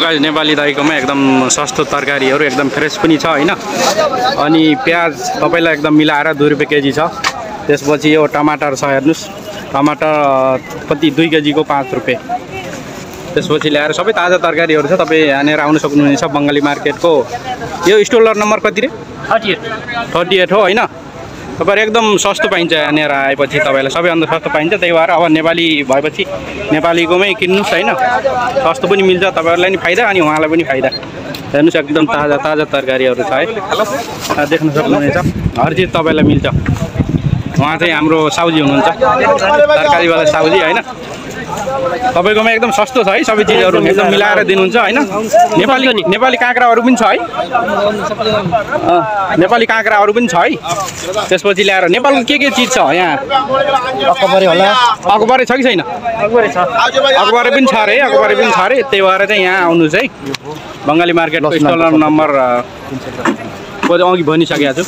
Guys Nepali दाइकोमा एकदम सस्तो तरकारीहरू एकदम फ्रेस पनि छ हैन। अनि प्याज तपाईलाई एकदम मिलाएर 2 रुपैयाँ केजी छ। त्यसपछि यो टमाटर छ हेर्नुस्, टमाटर कति 2 केजीको 5 रुपैयाँ। त्यसपछि ल्याएर सबै ताजा तरकारीहरू छ, तपाईँ यहाँनिर आउन सक्नुहुनेछ बङ्गाली मार्केटको। यो स्टोलर नम्बर कति रे? 38 हो हैन। तपाईहरु एकदम सस्तो पाइन्छ यहाँनिर आएपछि, तपाईलाई सबैभन्दा सस्तो पाइन्छ। त्यही भएर अब नेपाली भएपछि नेपालीकोमै किन्नुस् हैन, सस्तो पनि मिल्छ, तपाईहरुलाई नि फाइदा अनि उहाँलाई पनि फाइदा। हेर्नुस् एकदम ताजा ताजा तरकारीहरू छ है, देख्न सक्नुहुनेछ। हर चीज तपाईलाई मिल्छ। उहाँ चाहिँ हाम्रो साउजी हुनुहुन्छ, तरकारीवाला साउजी हैन। तपाईकोमा एकदम सस्तो छ है, सबै चीजहरु एकदम मिलाएर दिनुहुन्छ हैन। नेपाली काँक्राहरु पनि छ है, नेपाली काँक्राहरु पनि छ है। त्यसपछि ल्याएर नेपालको के चीज छ यहाँ? अकबरे होला, अकबरे छ कि छैन? अकबरे छ, अकबरे पनि छ रे, अकबरे पनि छ रे। त्यही भएर चाहिँ यहाँ आउनुस् है, बङ्गाली मार्केटको स्टल नम्बर अघि भनिसकेको छु।